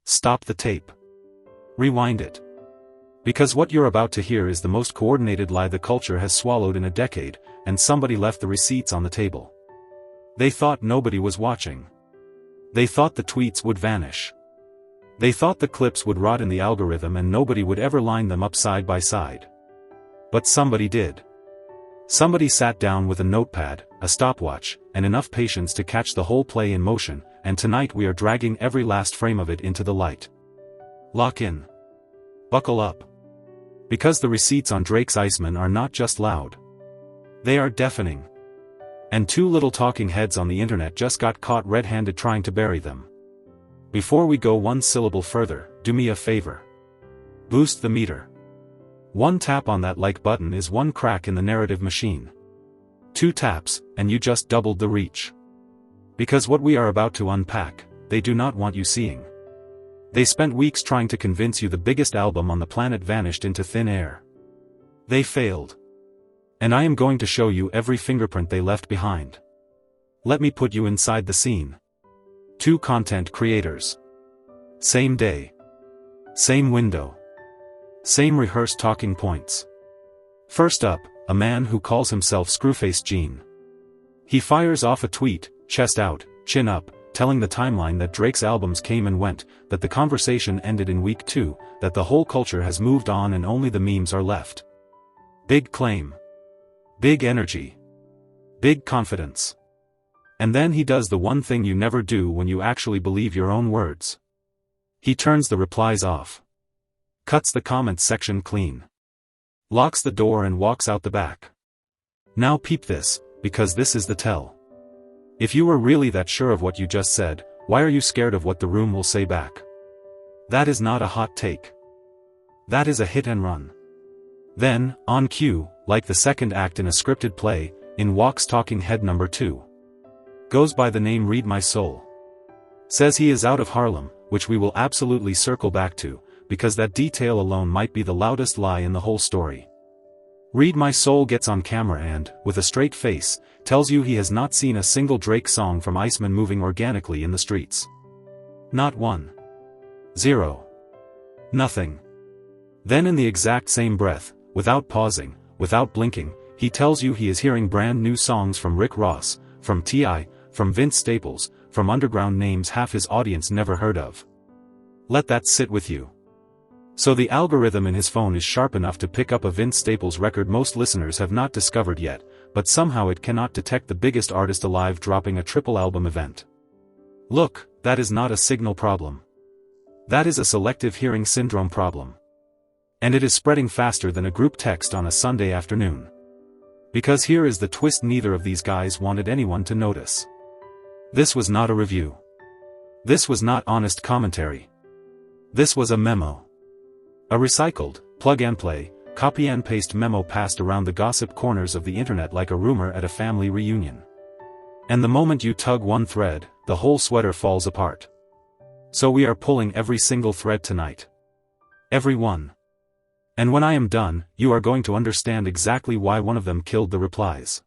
Stop the tape. Rewind it. Because what you're about to hear is the most coordinated lie the culture has swallowed in a decade, and somebody left the receipts on the table. They thought nobody was watching. They thought the tweets would vanish. They thought the clips would rot in the algorithm and nobody would ever line them up side by side. But somebody did. Somebody sat down with a notepad, a stopwatch, and enough patience to catch the whole play in motion, and tonight we are dragging every last frame of it into the light. Lock in. Buckle up. Because the receipts on Drake's Iceman are not just loud. They are deafening. And two little talking heads on the internet just got caught red-handed trying to bury them. Before we go one syllable further, do me a favor. Boost the meter. One tap on that like button is one crack in the narrative machine. 2 taps, and you just doubled the reach. Because what we are about to unpack, they do not want you seeing. They spent weeks trying to convince you the biggest album on the planet vanished into thin air. They failed. And I am going to show you every fingerprint they left behind. Let me put you inside the scene. 2 content creators. Same day. Same window. Same rehearsed talking points. First up, a man who calls himself ScrewFace Jean. He fires off a tweet, chest out, chin up, telling the timeline that Drake's albums came and went, that the conversation ended in week 2, that the whole culture has moved on and only the memes are left. Big claim. Big energy. Big confidence. And then he does the one thing you never do when you actually believe your own words. He turns the replies off. Cuts the comments section clean. Locks the door and walks out the back. Now peep this, because this is the tell. If you were really that sure of what you just said, why are you scared of what the room will say back? That is not a hot take. That is a hit and run. Then, on cue, like the second act in a scripted play, in walks talking head number 2. Goes by the name Read My Soul. Says he is out of Harlem, which we will absolutely circle back to, because that detail alone might be the loudest lie in the whole story. Read My Soul gets on camera and, with a straight face, tells you he has not seen a single Drake song from Iceman moving organically in the streets. Not one. 0. Nothing. Then in the exact same breath, without pausing, without blinking, he tells you he is hearing brand new songs from Rick Ross, from T.I., from Vince Staples, from underground names half his audience never heard of. Let that sit with you. So the algorithm in his phone is sharp enough to pick up a Vince Staples record most listeners have not discovered yet, but somehow it cannot detect the biggest artist alive dropping a triple album event. Look, that is not a signal problem. That is a selective hearing syndrome problem. And it is spreading faster than a group text on a Sunday afternoon. Because here is the twist: neither of these guys wanted anyone to notice. This was not a review. This was not honest commentary. This was a memo. A recycled, plug-and-play, copy-and-paste memo passed around the gossip corners of the internet like a rumor at a family reunion. And the moment you tug one thread, the whole sweater falls apart. So we are pulling every single thread tonight. Every one. And when I am done, you are going to understand exactly why one of them killed the replies.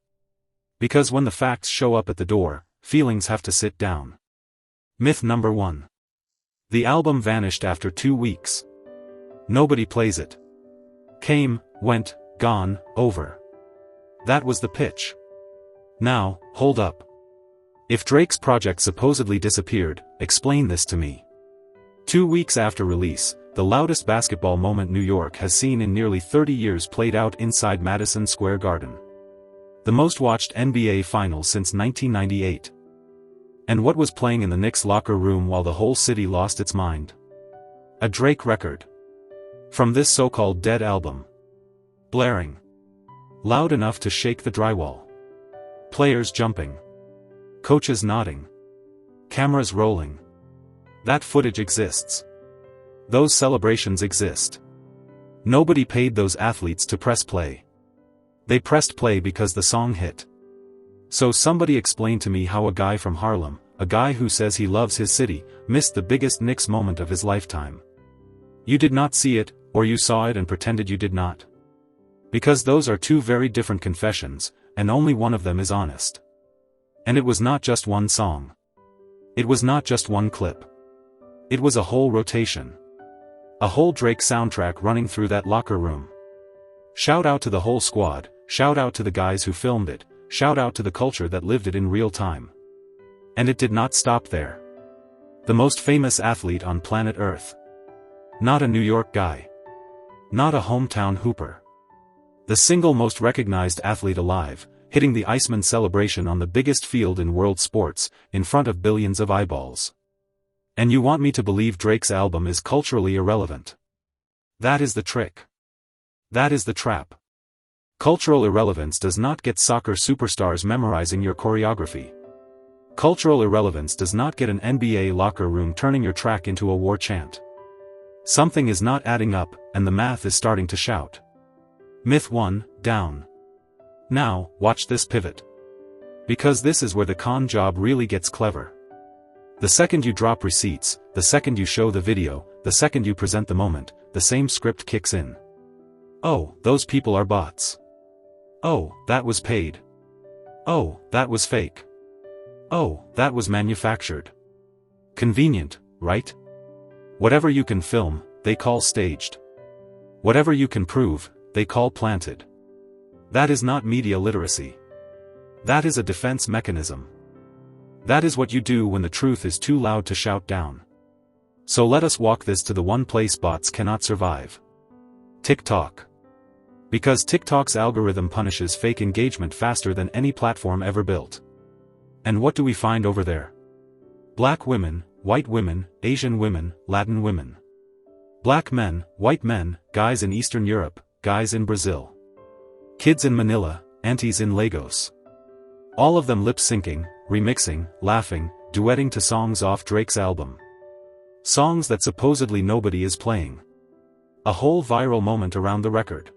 Because when the facts show up at the door, feelings have to sit down. Myth number 1. The album vanished after 2 weeks. Nobody plays it. Came, went, gone, over. That was the pitch. Now, hold up. If Drake's project supposedly disappeared, explain this to me. 2 weeks after release, the loudest basketball moment New York has seen in nearly 30 years played out inside Madison Square Garden. The most watched NBA Finals since 1998. And what was playing in the Knicks locker room while the whole city lost its mind? A Drake record. From this so-called dead album. Blaring. Loud enough to shake the drywall. Players jumping. Coaches nodding. Cameras rolling. That footage exists. Those celebrations exist. Nobody paid those athletes to press play. They pressed play because the song hit. So somebody explain to me how a guy from Harlem, a guy who says he loves his city, missed the biggest Knicks moment of his lifetime. You did not see it, or you saw it and pretended you did not. Because those are 2 very different confessions, and only one of them is honest. And it was not just one song. It was not just one clip. It was a whole rotation. A whole Drake soundtrack running through that locker room. Shout out to the whole squad, shout out to the guys who filmed it, shout out to the culture that lived it in real time. And it did not stop there. The most famous athlete on planet Earth. Not a New York guy. Not a hometown hooper. The single most recognized athlete alive, hitting the Iceman celebration on the biggest field in world sports, in front of billions of eyeballs. And you want me to believe Drake's album is culturally irrelevant? That is the trick. That is the trap. Cultural irrelevance does not get soccer superstars memorizing your choreography. Cultural irrelevance does not get an NBA locker room turning your track into a war chant. Something is not adding up, and the math is starting to shout. Myth 1, down. Now, watch this pivot. Because this is where the con job really gets clever. The second you drop receipts, the second you show the video, the second you present the moment, the same script kicks in. Oh, those people are bots. Oh, that was paid. Oh, that was fake. Oh, that was manufactured. Convenient, right? Whatever you can film, they call staged. Whatever you can prove, they call planted. That is not media literacy. That is a defense mechanism. That is what you do when the truth is too loud to shout down. So let us walk this to the one place bots cannot survive. TikTok. Because TikTok's algorithm punishes fake engagement faster than any platform ever built. And what do we find over there? Black women, white women, Asian women, Latin women. Black men, white men, guys in Eastern Europe, guys in Brazil. Kids in Manila, aunties in Lagos. All of them lip-syncing, remixing, laughing, duetting to songs off Drake's album. Songs that supposedly nobody is playing. A whole viral moment around the record.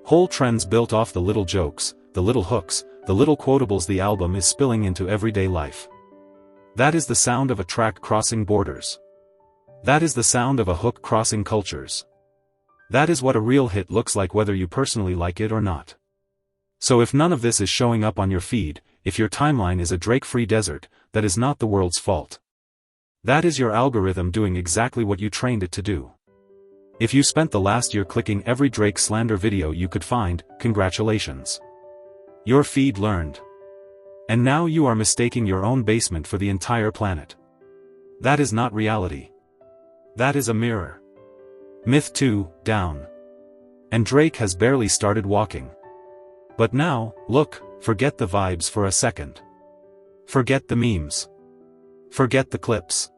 Whole trends built off the little jokes, the little hooks, the little quotables the album is spilling into everyday life. That is the sound of a track crossing borders. That is the sound of a hook crossing cultures. That is what a real hit looks like, whether you personally like it or not. So if none of this is showing up on your feed, if your timeline is a Drake-free desert, that is not the world's fault. That is your algorithm doing exactly what you trained it to do. If you spent the last year clicking every Drake slander video you could find, congratulations. Your feed learned. And now you are mistaking your own basement for the entire planet. That is not reality. That is a mirror. Myth 2, down. And Drake has barely started walking. But now, look, forget the vibes for a second. Forget the memes. Forget the clips.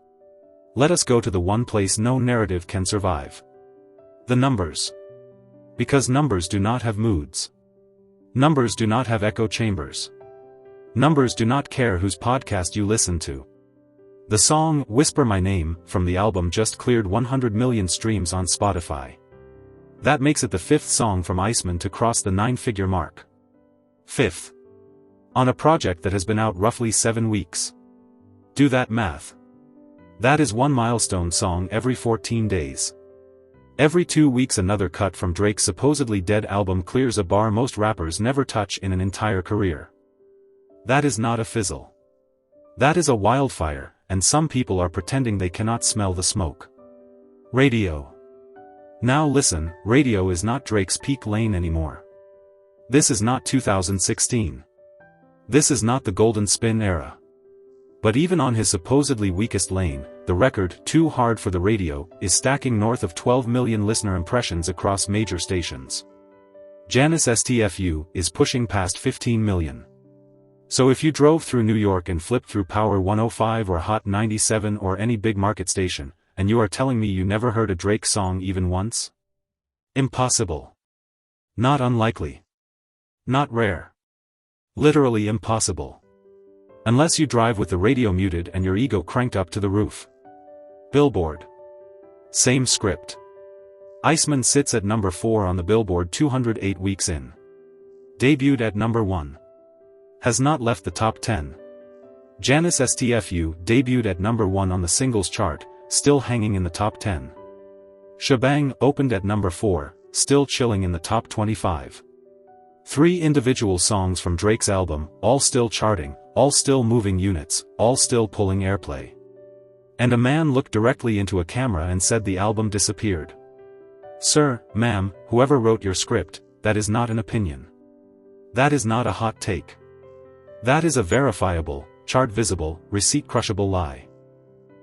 Let us go to the one place no narrative can survive. The numbers. Because numbers do not have moods. Numbers do not have echo chambers. Numbers do not care whose podcast you listen to. The song, Whisper My Name, from the album just cleared 100 million streams on Spotify. That makes it the fifth song from Iceman to cross the 9-figure mark. Fifth. On a project that has been out roughly 7 weeks. Do that math. That is one milestone song every 14 days. Every 2 weeks another cut from Drake's supposedly dead album clears a bar most rappers never touch in an entire career. That is not a fizzle. That is a wildfire, and some people are pretending they cannot smell the smoke. Radio. Now listen, radio is not Drake's peak lane anymore. This is not 2016. This is not the golden spin era. But even on his supposedly weakest lane, the record, Too Hard for the Radio, is stacking north of 12 million listener impressions across major stations. Janice STFU is pushing past 15 million. So if you drove through New York and flipped through Power 105 or Hot 97 or any big market station, and you are telling me you never heard a Drake song even once? Impossible. Not unlikely. Not rare. Literally impossible. Unless you drive with the radio muted and your ego cranked up to the roof. Billboard. Same script. Iceman sits at number 4 on the Billboard 208 weeks in. Debuted at number 1. Has not left the top 10. Janice STFU debuted at number 1 on the singles chart, still hanging in the top 10. Shebang opened at number 4, still chilling in the top 25. 3 individual songs from Drake's album, all still charting, all still moving units, all still pulling airplay. And a man looked directly into a camera and said the album disappeared. Sir, ma'am, whoever wrote your script, that is not an opinion. That is not a hot take. That is a verifiable, chart-visible, receipt-crushable lie.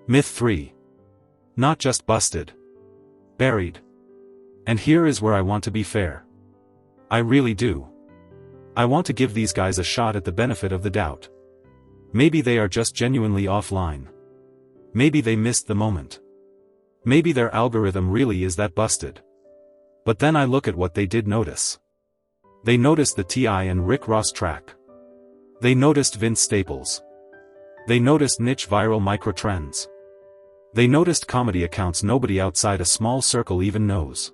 Myth 3. Not just busted. Buried. And here is where I want to be fair. I really do. I want to give these guys a shot at the benefit of the doubt. Maybe they are just genuinely offline. Maybe they missed the moment. Maybe their algorithm really is that busted. But then I look at what they did notice. They noticed the T.I. and Rick Ross track. They noticed Vince Staples. They noticed niche viral microtrends. They noticed comedy accounts nobody outside a small circle even knows.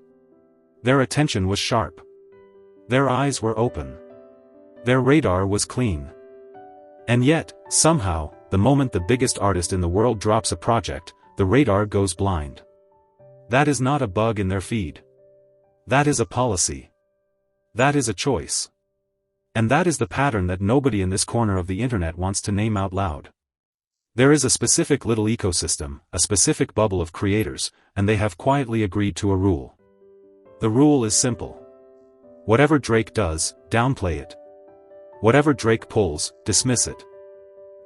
Their attention was sharp. Their eyes were open. Their radar was clean. And yet, somehow, the moment the biggest artist in the world drops a project, the radar goes blind. That is not a bug in their feed. That is a policy. That is a choice. And that is the pattern that nobody in this corner of the internet wants to name out loud. There is a specific little ecosystem, a specific bubble of creators, and they have quietly agreed to a rule. The rule is simple. Whatever Drake does, downplay it. Whatever Drake pulls, dismiss it.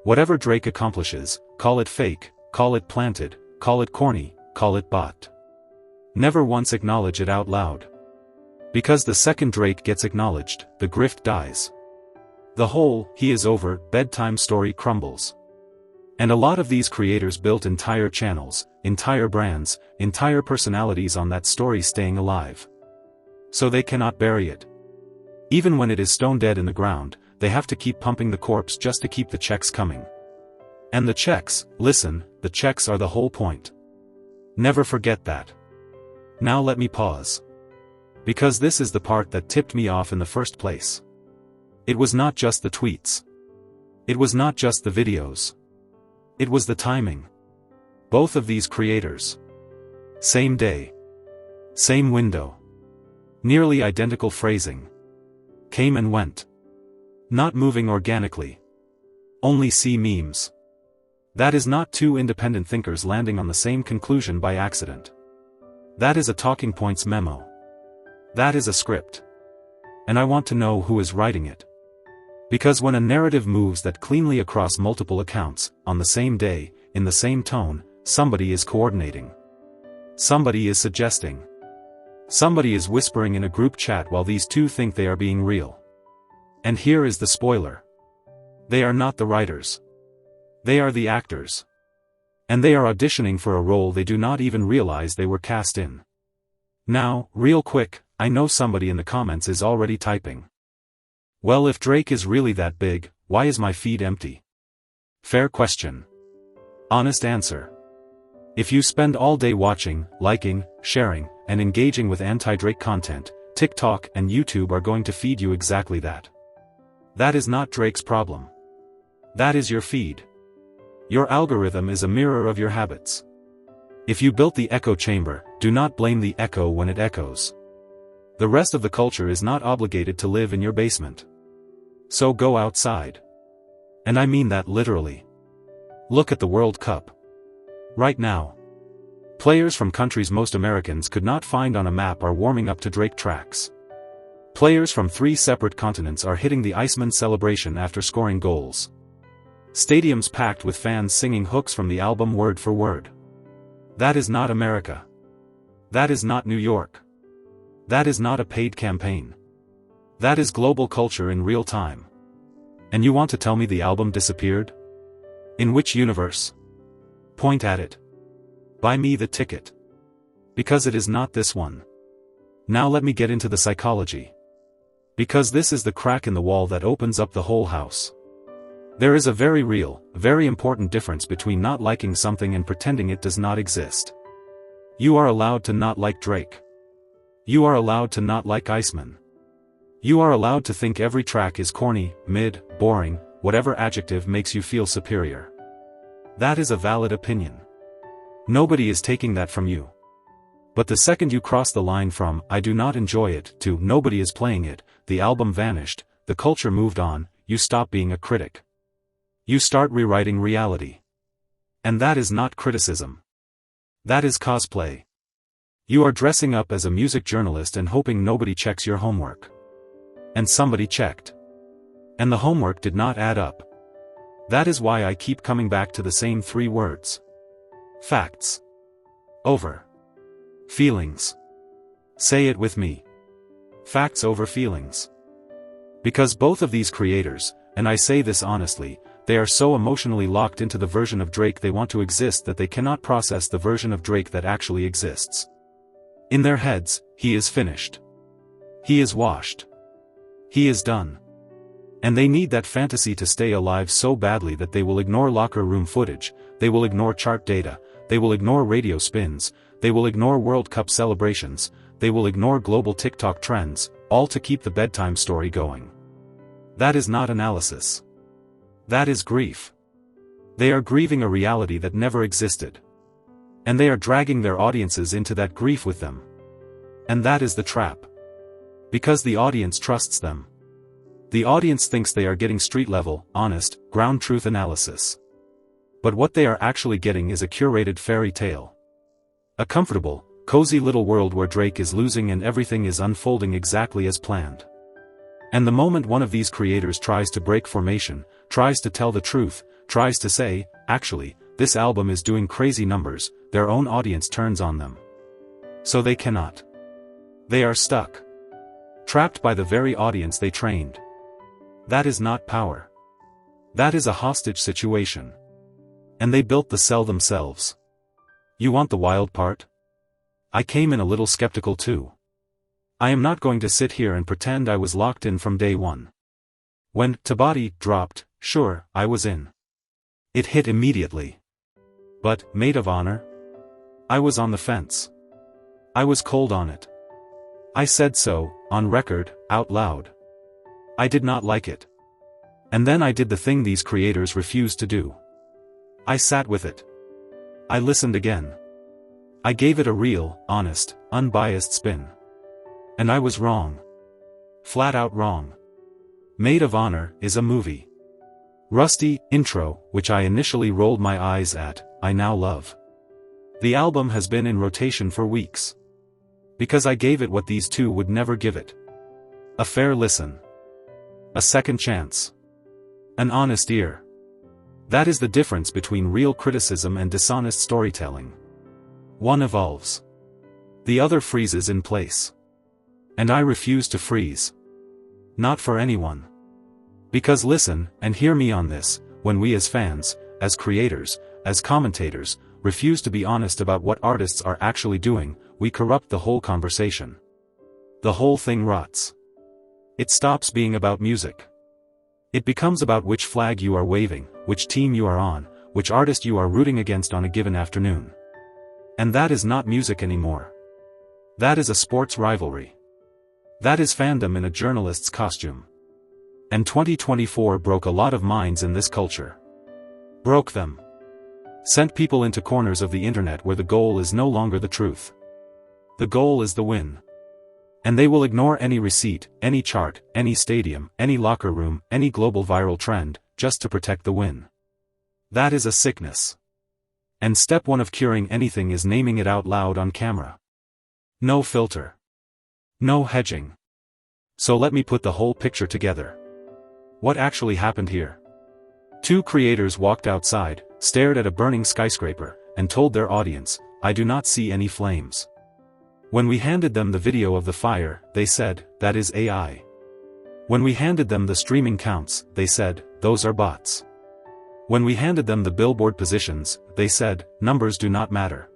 Whatever Drake accomplishes, call it fake, call it planted, call it corny, call it bot. Never once acknowledge it out loud. Because the second Drake gets acknowledged, the grift dies. The whole, he is over, bedtime story crumbles. And a lot of these creators built entire channels, entire brands, entire personalities on that story staying alive. So they cannot bury it. Even when it is stone dead in the ground, they have to keep pumping the corpse just to keep the checks coming. And the checks, listen, the checks are the whole point. Never forget that. Now let me pause. Because this is the part that tipped me off in the first place. It was not just the tweets. It was not just the videos. It was the timing. Both of these creators. Same day. Same window. Nearly identical phrasing. Came and went. Not moving organically. Only see memes. That is not two independent thinkers landing on the same conclusion by accident. That is a talking points memo. That is a script. And I want to know who is writing it. Because when a narrative moves that cleanly across multiple accounts, on the same day, in the same tone, somebody is coordinating. Somebody is suggesting. Somebody is whispering in a group chat while these two think they are being real. And here is the spoiler. They are not the writers. They are the actors. And they are auditioning for a role they do not even realize they were cast in. Now, real quick, I know somebody in the comments is already typing. Well, if Drake is really that big, why is my feed empty? Fair question. Honest answer. If you spend all day watching, liking, sharing, and engaging with anti-Drake content, TikTok and YouTube are going to feed you exactly that. That is not Drake's problem. That is your feed. Your algorithm is a mirror of your habits. If you built the echo chamber, do not blame the echo when it echoes. The rest of the culture is not obligated to live in your basement. So go outside. And I mean that literally. Look at the World Cup. Right now. Players from countries most Americans could not find on a map are warming up to Drake tracks. Players from 3 separate continents are hitting the Iceman celebration after scoring goals. Stadiums packed with fans singing hooks from the album word for word. That is not America. That is not New York. That is not a paid campaign. That is global culture in real time. And you want to tell me the album disappeared? In which universe? Point at it. Buy me the ticket. Because it is not this one. Now let me get into the psychology. Because this is the crack in the wall that opens up the whole house. There is a very real, very important difference between not liking something and pretending it does not exist. You are allowed to not like Drake. You are allowed to not like Iceman. You are allowed to think every track is corny, mid, boring, whatever adjective makes you feel superior. That is a valid opinion. Nobody is taking that from you. But the second you cross the line from, I do not enjoy it, to, nobody is playing it, the album vanished, the culture moved on, you stop being a critic. You start rewriting reality. And that is not criticism. That is cosplay. You are dressing up as a music journalist and hoping nobody checks your homework. And somebody checked. And the homework did not add up. That is why I keep coming back to the same 3 words. Facts. Over. Feelings. Say it with me. Facts over feelings. Because both of these creators, and I say this honestly, they are so emotionally locked into the version of Drake they want to exist that they cannot process the version of Drake that actually exists. In their heads, he is finished. He is washed. He is done. And they need that fantasy to stay alive so badly that they will ignore locker room footage, they will ignore chart data, they will ignore radio spins, they will ignore World Cup celebrations, they will ignore global TikTok trends, all to keep the bedtime story going. That is not analysis. That is grief. They are grieving a reality that never existed. And they are dragging their audiences into that grief with them. And that is the trap. Because the audience trusts them. The audience thinks they are getting street-level, honest, ground truth analysis. But what they are actually getting is a curated fairy tale. A comfortable, cozy little world where Drake is losing and everything is unfolding exactly as planned. And the moment one of these creators tries to break formation, tries to tell the truth, tries to say, actually, this album is doing crazy numbers, their own audience turns on them. So they cannot. They are stuck. Trapped by the very audience they trained. That is not power. That is a hostage situation. And they built the cell themselves. You want the wild part? I came in a little skeptical too. I am not going to sit here and pretend I was locked in from day one. When Tabati dropped, sure, I was in. It hit immediately. But, maid of honor? I was on the fence. I was cold on it. I said so, on record, out loud. I did not like it. And then I did the thing these creators refused to do. I sat with it. I listened again. I gave it a real, honest, unbiased spin. And I was wrong. Flat out wrong. Maid of Honor is a movie. Rusty, intro, which I initially rolled my eyes at, I now love. The album has been in rotation for weeks. Because I gave it what these two would never give it. A fair listen. A second chance. An honest ear. That is the difference between real criticism and dishonest storytelling. One evolves. The other freezes in place. And I refuse to freeze. Not for anyone. Because listen, and hear me on this, when we as fans, as creators, as commentators, refuse to be honest about what artists are actually doing, we corrupt the whole conversation. The whole thing rots. It stops being about music. It becomes about which flag you are waving, which team you are on, which artist you are rooting against on a given afternoon. And that is not music anymore. That is a sports rivalry. That is fandom in a journalist's costume. And 2024 broke a lot of minds in this culture. Broke them. Sent people into corners of the internet where the goal is no longer the truth. The goal is the win. And they will ignore any receipt, any chart, any stadium, any locker room, any global viral trend, just to protect the win. That is a sickness. And step one of curing anything is naming it out loud on camera. No filter. No hedging. So let me put the whole picture together. What actually happened here? Two creators walked outside, stared at a burning skyscraper, and told their audience, I do not see any flames. When we handed them the video of the fire, they said, that is AI. When we handed them the streaming counts, they said, those are bots. When we handed them the Billboard positions, they said, numbers do not matter.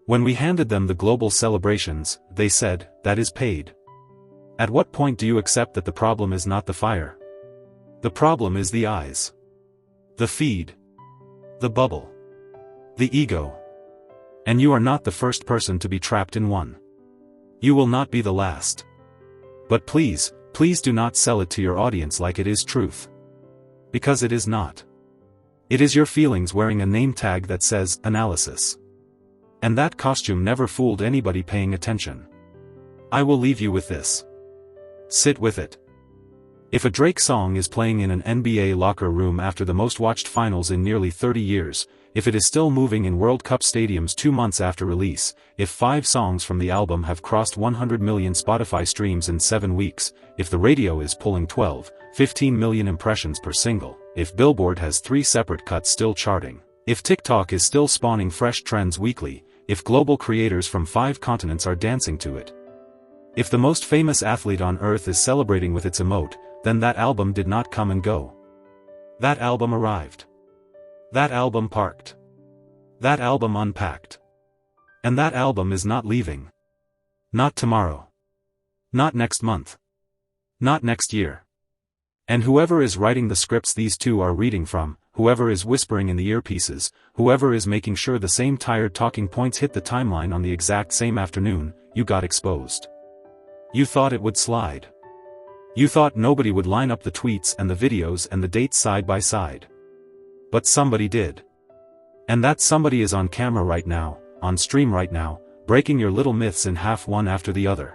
When we handed them the global celebrations, they said, that is paid. At what point do you accept that the problem is not the fire? The problem is the eyes. The feed. The bubble. The ego. And you are not the first person to be trapped in one. You will not be the last. But please, please do not sell it to your audience like it is truth. Because it is not. It is your feelings wearing a name tag that says, analysis. And that costume never fooled anybody paying attention. I will leave you with this. Sit with it. If a Drake song is playing in an NBA locker room after the most watched finals in nearly 30 years, if it is still moving in World Cup stadiums 2 months after release, if 5 songs from the album have crossed 100 million Spotify streams in 7 weeks, if the radio is pulling 15 million impressions per single, if Billboard has 3 separate cuts still charting, if TikTok is still spawning fresh trends weekly, if global creators from 5 continents are dancing to it. If the most famous athlete on earth is celebrating with its emote, then that album did not come and go. That album arrived. That album parked. That album unpacked. And that album is not leaving. Not tomorrow. Not next month. Not next year. And whoever is writing the scripts these two are reading from, whoever is whispering in the earpieces, whoever is making sure the same tired talking points hit the timeline on the exact same afternoon, you got exposed. You thought it would slide. You thought nobody would line up the tweets and the videos and the dates side by side. But somebody did. And that somebody is on camera right now, on stream right now, breaking your little myths in half one after the other.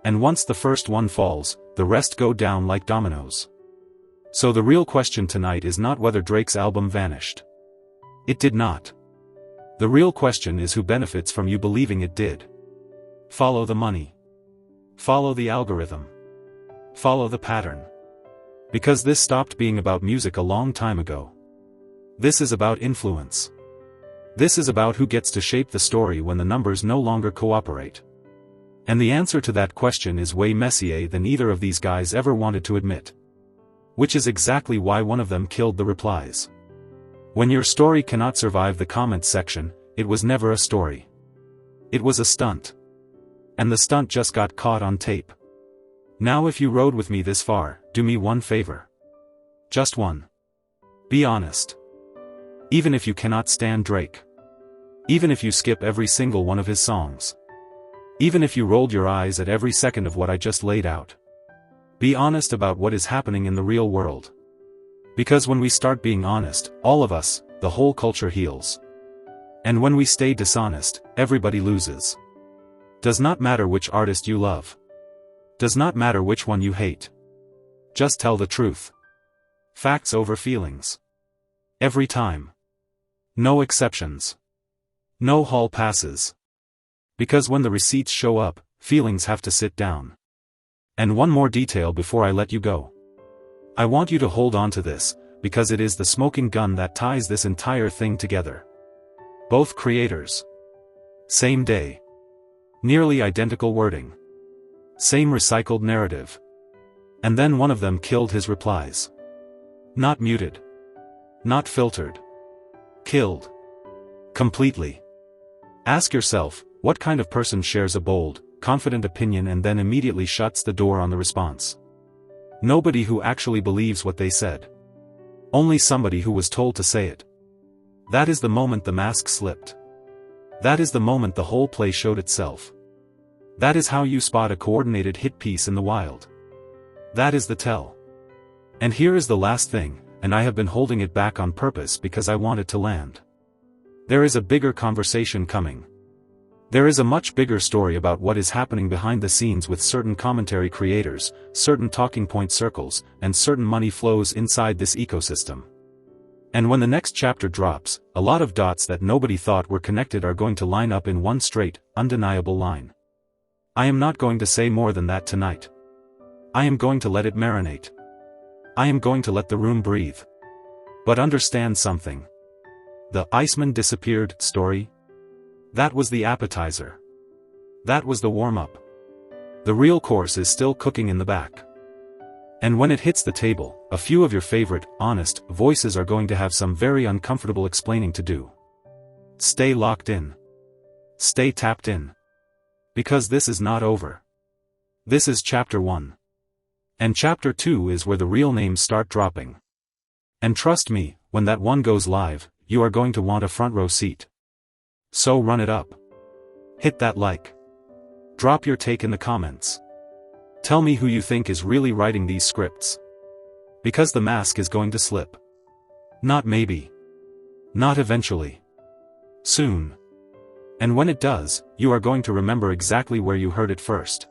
And once the first one falls, the rest go down like dominoes. So the real question tonight is not whether Drake's album vanished. It did not. The real question is who benefits from you believing it did. Follow the money. Follow the algorithm. Follow the pattern. Because this stopped being about music a long time ago. This is about influence. This is about who gets to shape the story when the numbers no longer cooperate. And the answer to that question is way messier than either of these guys ever wanted to admit. Which is exactly why one of them killed the replies. When your story cannot survive the comments section, it was never a story. It was a stunt. And the stunt just got caught on tape. Now if you rode with me this far, do me one favor. Just one. Be honest. Even if you cannot stand Drake. Even if you skip every single one of his songs. Even if you rolled your eyes at every second of what I just laid out. Be honest about what is happening in the real world. Because when we start being honest, all of us, the whole culture heals. And when we stay dishonest, everybody loses. Does not matter which artist you love. Does not matter which one you hate. Just tell the truth. Facts over feelings. Every time. No exceptions. No hall passes. Because when the receipts show up, feelings have to sit down. And one more detail before I let you go. I want you to hold on to this, because it is the smoking gun that ties this entire thing together. Both creators. Same day. Nearly identical wording. Same recycled narrative. And then one of them killed his replies. Not muted. Not filtered. Killed. Completely. Ask yourself, what kind of person shares a bold, confident opinion and then immediately shuts the door on the response? Nobody who actually believes what they said. Only somebody who was told to say it. That is the moment the mask slipped. That is the moment the whole play showed itself. That is how you spot a coordinated hit piece in the wild. That is the tell. And here is the last thing, and I have been holding it back on purpose because I want it to land. There is a bigger conversation coming. There is a much bigger story about what is happening behind the scenes with certain commentary creators, certain talking point circles, and certain money flows inside this ecosystem. And when the next chapter drops, a lot of dots that nobody thought were connected are going to line up in one straight, undeniable line. I am not going to say more than that tonight. I am going to let it marinate. I am going to let the room breathe. But understand something. The Iceman disappeared story? That was the appetizer. That was the warm-up. The real course is still cooking in the back. And when it hits the table, a few of your favorite, honest, voices are going to have some very uncomfortable explaining to do. Stay locked in. Stay tapped in. Because this is not over. This is chapter 1. And chapter 2 is where the real names start dropping. And trust me, when that one goes live, you are going to want a front row seat. So run it up. Hit that like. Drop your take in the comments. Tell me who you think is really writing these scripts. Because the mask is going to slip. Not maybe. Not eventually. Soon. And when it does, you are going to remember exactly where you heard it first.